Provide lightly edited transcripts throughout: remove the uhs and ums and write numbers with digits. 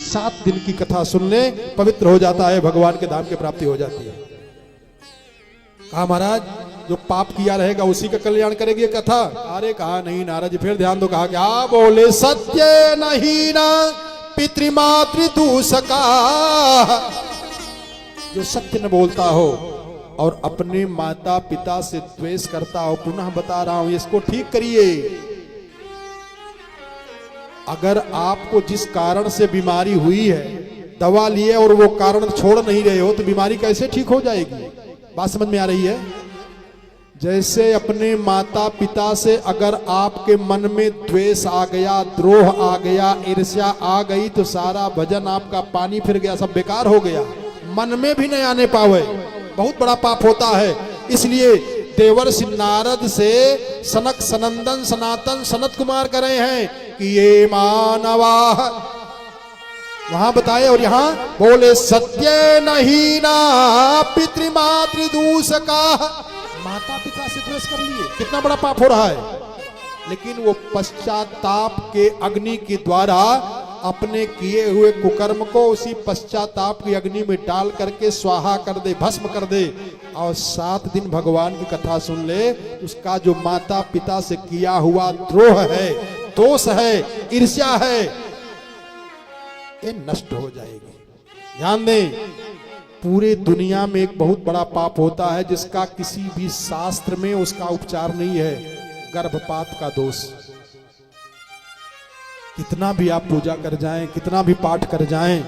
7 दिन की कथा सुन ले, पवित्र हो जाता है, भगवान के धाम की प्राप्ति हो जाती है। कहा महाराज जो पाप किया रहेगा उसी का कल्याण करेगी ये कथा। अरे कहा नहीं नारद जी, फिर ध्यान दो। कहा क्या बोले, सत्य नहीं ना पितृमातृ दूषका, जो सत्य न बोलता हो और अपने माता पिता से द्वेष करता हो, पुनः बता रहा हूं इसको ठीक करिए। अगर आपको जिस कारण से बीमारी हुई है, दवा लिए और वो कारण छोड़ नहीं रहे हो, तो बीमारी कैसे ठीक हो जाएगी? बात समझ में आ रही है? जैसे अपने माता पिता से अगर आपके मन में द्वेष आ गया, द्रोह आ गया, ईर्ष्या आ गई, तो सारा भजन आपका पानी फिर गया, सब बेकार हो गया, मन में भी नहीं आने पावे, बहुत बड़ा पाप होता है। इसलिए देवर्षि नारद से सनक सनंदन सनातन सनत कुमार करे हैं कि ये मानवा, वहां बताए और यहां बोले सत्य नहीं ना पितृमातृ दूषका, माता पिता से द्वेष कर लिए, कितना बड़ा पाप हो रहा है। लेकिन वो पश्चाताप के अग्नि के द्वारा अपने किए हुए कुकर्म को उसी पश्चाताप की अग्नि में डाल करके स्वाहा कर दे, भस्म कर दे, और 7 दिन भगवान की कथा सुन ले, उसका जो माता पिता से किया हुआ द्रोह है, दोष है, ईर्ष्या है, ये नष्ट हो जाएगी। ध्यान दें, पूरे दुनिया में एक बहुत बड़ा पाप होता है जिसका किसी भी शास्त्र में उसका उपचार नहीं है, गर्भपात का दोष। कितना भी आप पूजा कर जाएं, कितना भी पाठ कर जाएं,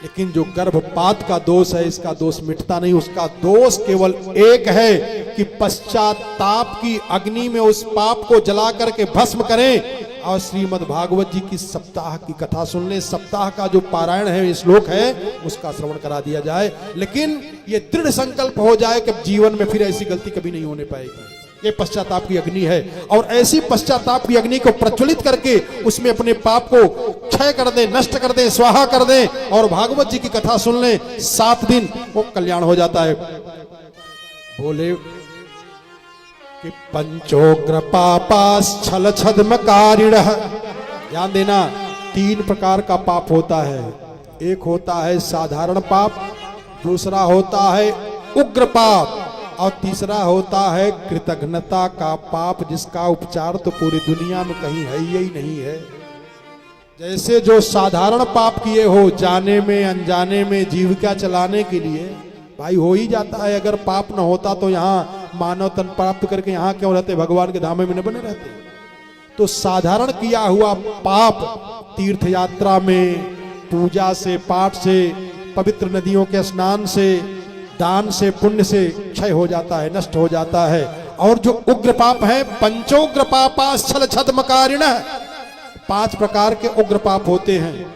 लेकिन जो गर्भपात का दोष है, इसका दोष मिटता नहीं। उसका दोष केवल एक है कि पश्चाताप की अग्नि में उस पाप को जला करके भस्म करें और श्रीमद् भागवत जी की सप्ताह की कथा सुन ले। सप्ताह का जो पारायण है, श्लोक है, उसका श्रवण करा दिया जाए। लेकिन ये दृढ़ संकल्प हो जाए कि जीवन में फिर ऐसी गलती कभी नहीं होने पाएगी। ये पश्चाताप की अग्नि है, और ऐसी पश्चाताप की अग्नि को प्रज्वलित करके उसमें अपने पाप को क्षय कर दे, नष्ट कर दे, स्वाहा कर दे, और भागवत जी की कथा सुन ले, 7 दिन वो कल्याण हो जाता है। बोले कि पंचोग्र पापाश्छल छद्मकारिणः, ध्यान देना, 3 प्रकार का पाप होता है। एक होता है साधारण पाप, दूसरा होता है उग्र पाप, और तीसरा होता है कृतघ्नता का पाप, जिसका उपचार तो पूरी दुनिया में कहीं है ही नहीं है। जैसे जो साधारण पाप किए हो, जाने में अनजाने में जीविका चलाने के लिए, भाई हो ही जाता है। अगर पाप न होता तो यहाँ मानव तन प्राप्त करके यहाँ क्यों रहते, भगवान के धाम में न बने रहते। तो साधारण किया हुआ पाप तीर्थ यात्रा में, पूजा से, पाठ से, पवित्र नदियों के स्नान से, दान से, पुण्य से क्षय हो जाता है, नष्ट हो जाता है। और जो उग्र पाप है, पंचोग्र पापाश्छल छद्मकारिणः, 5 प्रकार के उग्र पाप होते हैं।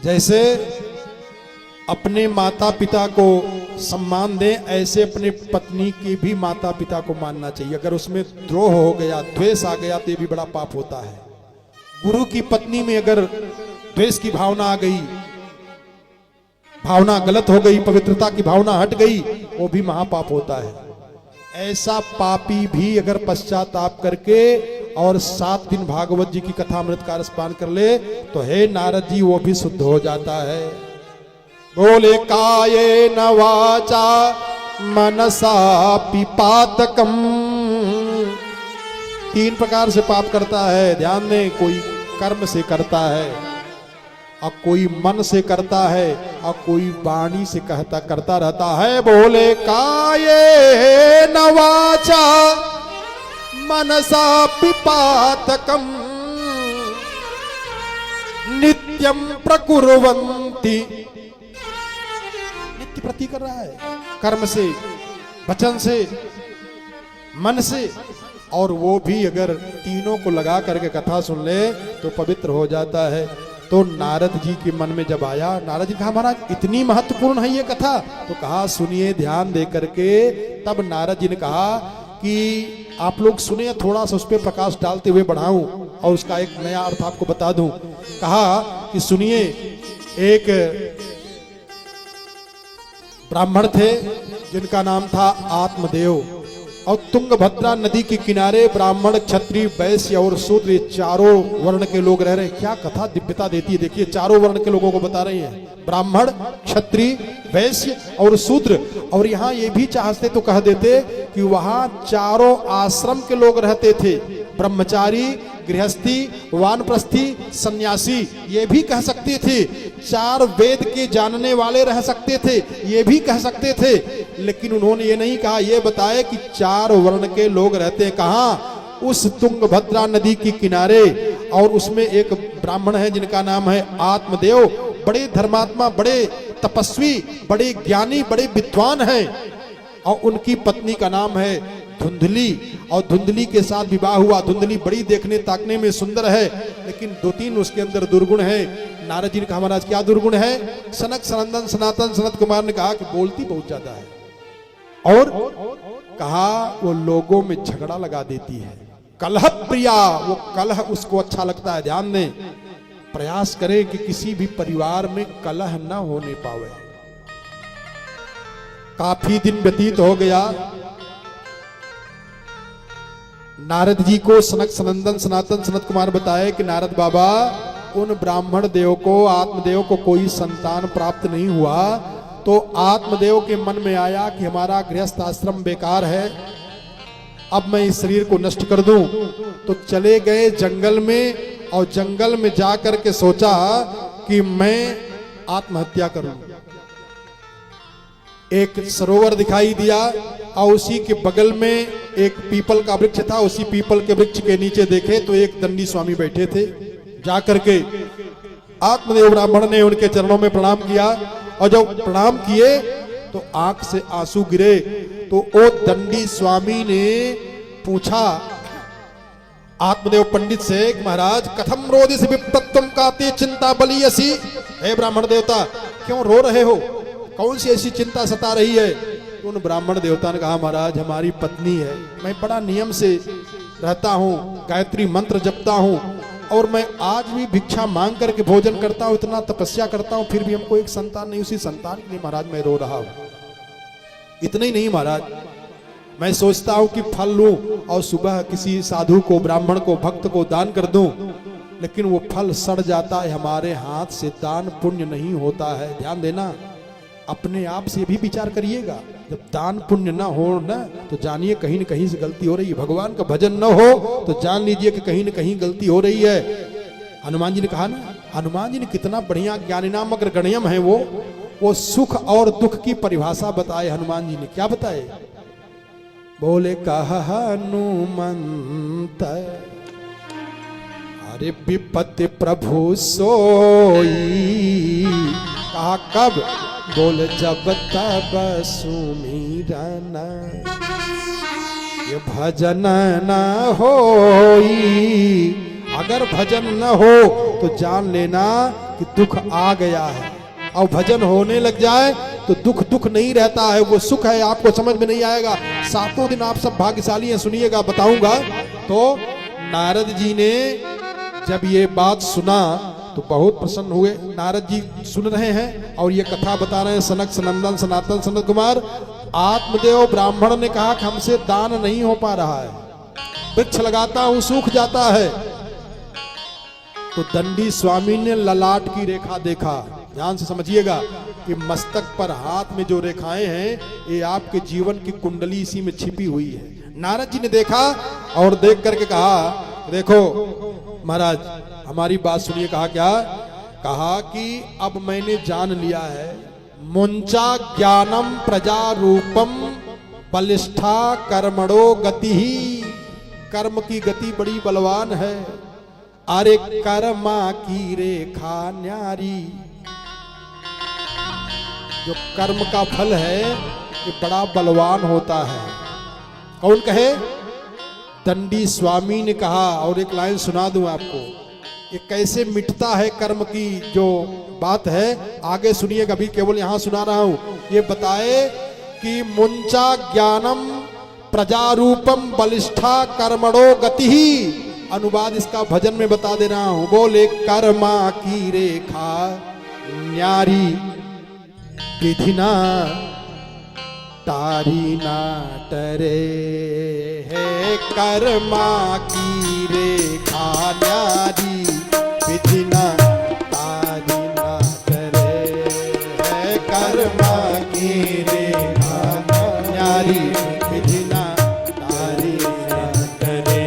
जैसे अपने माता पिता को सम्मान दें, ऐसे अपने पत्नी की भी माता पिता को मानना चाहिए। अगर उसमें द्रोह हो गया, द्वेष आ गया, तो ये भी बड़ा पाप होता है। गुरु की पत्नी में अगर द्वेष की भावना आ गई, भावना गलत हो गई, पवित्रता की भावना हट गई, वो भी महापाप होता है। ऐसा पापी भी अगर पश्चाताप करके और 7 दिन भागवत जी की कथा अमृत का रसपान कर ले, तो हे नारद जी, वो भी शुद्ध हो जाता है। बोले कायेन वाचा मनसा पिपातकम, 3 प्रकार से पाप करता है। ध्यान दें, कोई कर्म से करता है, और कोई मन से करता है, और कोई वाणी से करता रहता है। बोले कायेन वाचा मनसा पिपातकम नित्यम प्रकुर्वन्ति, नित्य प्रति कर रहा है, कर्म से, वचन से, मन से, और वो भी अगर तीनों को लगा करके कथा सुन ले तो पवित्र हो जाता है। तो नारद जी के मन में जब आया, नारद जी कहा महाराज इतनी महत्वपूर्ण है ये कथा, तो कहा सुनिए ध्यान दे करके। तब नारद जी ने कहा कि आप लोग सुने, थोड़ा सा उस पर प्रकाश डालते हुए बढ़ाऊं और उसका एक नया अर्थ आपको बता दूं। कहा कि सुनिए, एक ब्राह्मण थे जिनका नाम था आत्मदेव। और तुंगभद्रा नदी के किनारे ब्राह्मण, क्षत्रिय, वैश्य और शूद्र, ये चारों वर्ण के लोग रह रहे हैं। क्या कथा दिव्यता देती है, देखिए चारों वर्ण के लोगों को बता रही है, ब्राह्मण, क्षत्रिय, वैश्य और शूद्र। और यहाँ ये भी चाहते तो कह देते कि वहां चारों आश्रम के लोग रहते थे, ब्रह्मचारी, गृहस्थी, वानप्रस्थी, सन्यासी, ये भी कह सकते थे। चार वेद के जानने वाले रह सकते थे, ये भी कह सकते थे। लेकिन उन्होंने ये नहीं कहा, ये बताया कि चार वर्ण के लोग रहते हैं। कहाँ? उस तुंगभद्रा नदी के किनारे। और उसमें एक ब्राह्मण है जिनका नाम है आत्मदेव, बड़े धर्मात्मा, बड़े तपस्वी, बड़े ज्ञानी, बड़े विद्वान हैं। और उनकी पत्नी का नाम है धुंधली, और धुंधली के साथ विवाह हुआ। धुंधली बड़ी देखने ताकने में सुंदर है, लेकिन दो तीन उसके अंदर दुर्गुण है। नारद जी ने कहा, महाराज क्या दुर्गुण है? सनक, सनंदन, सनातन, सनत कुमार ने कहा कि बोलती बहुत ज्यादा है, और कहा वो लोगों में झगड़ा लगा देती है। कलह प्रिया, वो कलह उसको अच्छा लगता है। ध्यान दें, प्रयास करें कि किसी भी परिवार में कलह न होने पावे। काफी दिन व्यतीत हो गया। नारद जी को सनक, सनंदन, सनातन, सनत कुमार बताए कि नारद बाबा, उन ब्राह्मण देव को, आत्मदेव को कोई संतान प्राप्त नहीं हुआ। तो आत्मदेव के मन में आया कि हमारा गृहस्थ आश्रम बेकार है, अब मैं इस शरीर को नष्ट कर दूं। तो चले गए जंगल में, और जंगल में जाकर के सोचा कि मैं आत्महत्या करूं। एक सरोवर दिखाई दिया, और उसी के बगल में एक पीपल का वृक्ष था। उसी पीपल के वृक्ष के नीचे देखे तो एक दंडी स्वामी बैठे थे। जाकर के आत्मदेव ब्राह्मण ने उनके चरणों में प्रणाम किया, और जब प्रणाम किए तो आंख से आंसू गिरे। तो वो दंडी स्वामी ने पूछा आत्मदेव पंडित से, महाराज कथम रोदिस विप्रत्वम काते चिंता बलियसी। हे ब्राह्मण देवता, क्यों रो रहे हो? कौन सी ऐसी चिंता सता रही है? तो उन ब्राह्मण देवता ने कहा, महाराज हमारी पत्नी है, मैं बड़ा नियम से रहता हूँ, गायत्री मंत्र जपता हूँ, और मैं आज भी भिक्षा मांग करके भोजन करता हूँ, इतना तपस्या करता हूँ, फिर भी हमको एक संतान नहीं। उसी संतान के लिए महाराज मैं रो रहा हूँ। इतना ही नहीं महाराज, मैं सोचता हूँ कि फल लूं और सुबह किसी साधु को, ब्राह्मण को, भक्त को दान कर दूं, लेकिन वो फल सड़ जाता है हमारे हाथ से, दान पुण्य नहीं होता है। ध्यान देना, अपने आप से भी विचार करिएगा। जब दान पुण्य ना हो ना, तो जानिए कहीं न कहीं से गलती हो रही है। भगवान का भजन न हो तो जान लीजिए कि कहीं न कहीं गलती हो रही है। हनुमान जी ने कहा ना, हनुमान जी ने कितना बढ़िया ज्ञानी नामक गणयम है वो सुख और दुख की परिभाषा बताए। हनुमान जी ने क्या बताए? बोले कहा हनुमंत, अरे विपत्ति प्रभु सोई। कहा कब? बोले जब तब सुमिरन ये भजन न होई। अगर भजन न हो तो जान लेना कि दुख आ गया है, और भजन होने लग जाए तो दुख दुख नहीं रहता है, वो सुख है। आपको समझ में नहीं आएगा। सातों दिन आप सब भाग्यशाली हैं, सुनिएगा, बताऊंगा। तो नारद जी ने जब ये बात सुना तो बहुत प्रसन्न हुए। नारद जी सुन रहे हैं और ये कथा बता रहे हैं। सनक, सनंदन, सनातन, सनत कुमार, आत्मदेव ब्राह्मण ने कहा कि हमसे दान नहीं हो पा रहा है, वृक्ष लगाता हूं सूख जाता है। तो दंडी स्वामी ने ललाट की रेखा देखा। ध्यान से समझिएगा कि मस्तक पर हाथ में जो रेखाएं हैं, ये आपके जीवन की कुंडली इसी में छिपी हुई है। नारद जी ने देखा और देख करके कहा, देखो महाराज हमारी बात सुनिए। कहा क्या? कहा कि अब मैंने जान लिया है, मुंचा ज्ञानम प्रजा रूपम बलिष्ठा कर्मणो गति ही। कर्म की गति बड़ी बलवान है। अरे कर्मा की रेखा न्यारी। जो कर्म का फल है ये बड़ा बलवान होता है। कौन कहे? दंडी स्वामी ने कहा। और एक लाइन सुना दूं आपको, ये कैसे मिटता है कर्म की जो बात है, आगे सुनिएगा। अभी केवल यहां सुना रहा हूं। ये बताए कि मुंचा ज्ञानम प्रजारूपम बलिष्ठा कर्मणो गति ही। अनुवाद इसका भजन में बता दे रहा हूं। बोले कर्मा की रेखा न्यारी विधिना तारी ना टरे है कर्मा की रेखा न्यारी विधि ना तारी ना टरे है कर्मा की रेखा न्यारी विधि ना तारी ना टरे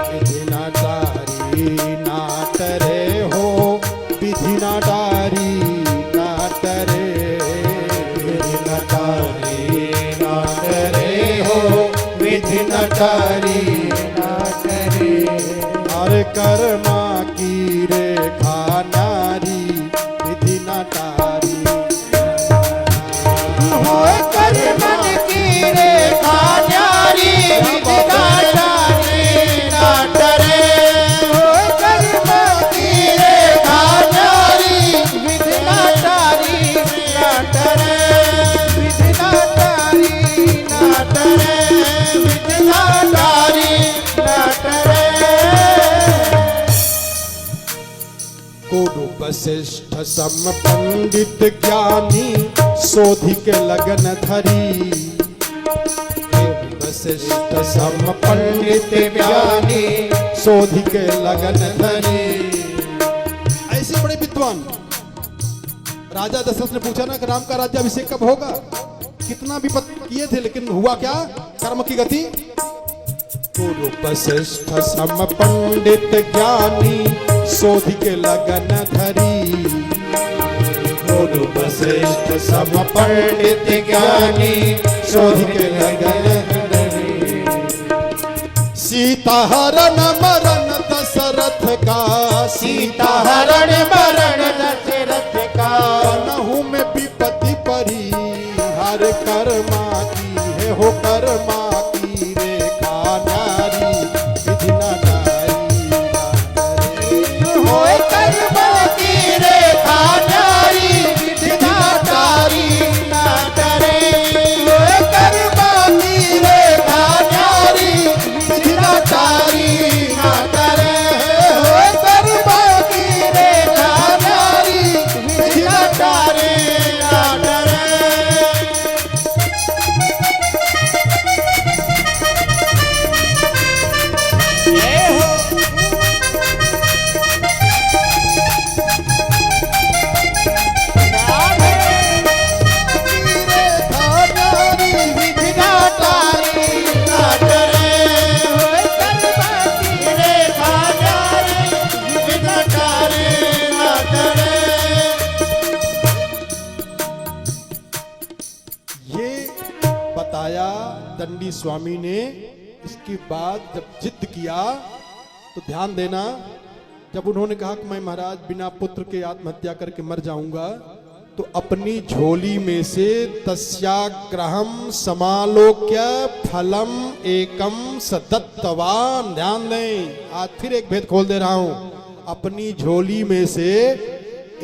विधि ना तारी ना टरे हो विधि ना तारी ना टरे विधि ना तारी ना टरे हो विधि न तारी ना टरे हर कर्मा की रेखा नारी विधि न तारी हो कर्मा की रेखा न्यारी विधि ना तारी ना टरे हो कर्मा की रेखा न्यारी विधि ना तारी ना टरे विधि ना तारी ना टरे विधि ना तारी ना टरे कुरु वशिष्ठ सम पंडित ज्ञानी सोधि के लगन धरी कुरु वशिष्ठ सम पंडित ज्ञानी सोधि के लगन धरी। ऐसे बड़े विद्वान राजा दशरथ ने पूछा ना कि राम का राज्याभिषेक कब होगा, कितना विपत्ति किए थे लेकिन हुआ क्या, कर्म की गति। कुरु वशिष्ठ सम पंडित ज्ञानी सोधि के लगन धरी कुरु वशिष्ठ सम पंडित ज्ञानी सोधि के लगन धरी। सीता हरण मरण दशरथ का सीता हरण मरण दशरथ का नहु में विपत्ति परी हर कर्मा की है हो कर्मा की रेखा नारी विधि न नारी हो कर्मा की रेखा न्यारी विधि ना तारी ना टरे हो कर्मा की रेखा न्यारी विधि ना तारी ना टरे हो कर्मा की रेखा न्यारी विधि ना तारी ना टरे विधि ना तारी ना टरे हो कर्मा की रेखा न्यारी विधि ना तारी ना टरे ये बताया दंडी स्वामी ने। इसके बाद जब जिद किया तो ध्यान देना, जब उन्होंने कहा कि मैं महाराज बिना पुत्र के आत्महत्या करके मर जाऊंगा तो अपनी झोली में से तस्याग्रहम समालोक्य फलम एकम सदत्तवान। ध्यान दें, आज फिर एक भेद खोल दे रहा हूं। अपनी झोली में से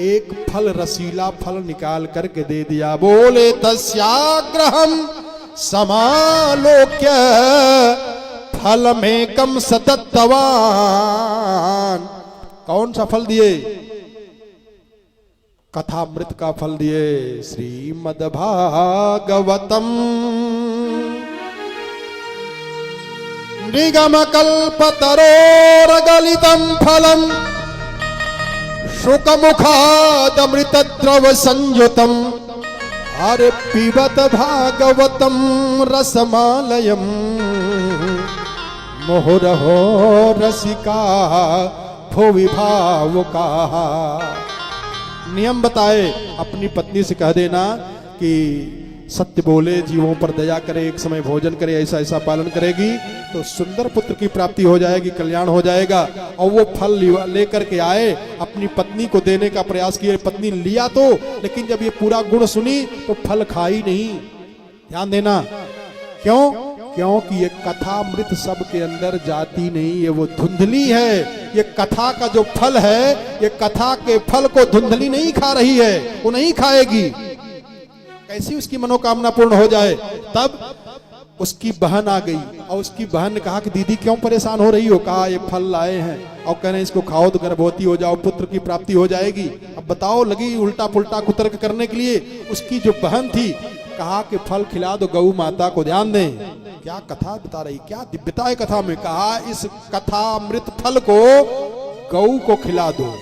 एक फल रसीला फल निकाल करके दे दिया। बोले तस्याग्रहम समालोक्य फलमेकम सदत्तवान। कौन सा फल दिए? कथामृत का फल दिए। श्रीमद्भागवतम निगम कल्पतरोरगलितम फलम शुकमुखादमृतद्रव संयुतम अरे पिबत भागवतम रसमालयम मुहुरहो रसिका भुवि भावुका। नियम बताए, अपनी पत्नी से कह देना कि सत्य बोले, जीवों पर दया करे, एक समय भोजन करे, ऐसा ऐसा पालन करेगी तो सुंदर पुत्र की प्राप्ति हो जाएगी, कल्याण हो जाएगा। और वो फल लेकर के आए, अपनी पत्नी को देने का प्रयास किए। पत्नी लिया तो, लेकिन जब ये पूरा गुण सुनी तो फल खाई नहीं। ध्यान देना, क्यों? क्योंकि ये कथामृत सब के अंदर जाती नहीं, ये वो धुंधली है। ये कथा का जो फल है, ये कथा के फल को धुंधली नहीं खा रही है, वो नहीं खाएगी। कैसी उसकी मनोकामना पूर्ण हो जाए। तब उसकी बहन आ गई और उसकी बहन ने कहा कि दीदी क्यों परेशान हो रही हो? कहा ये फल लाए हैं और कह रहे हैं इसको खाओ तो गर्भवती हो जाओ, पुत्र की प्राप्ति हो जाएगी। अब बताओ, लगी उल्टा पुल्टा कुतर्क करने के लिए। उसकी जो बहन थी कहा कि फल खिला दो गौ माता को, ध्यान दें क्या कथा बता रही, क्या दिव्यता है कथा में। कहा इस कथा अमृत फल को गौ को खिला दो।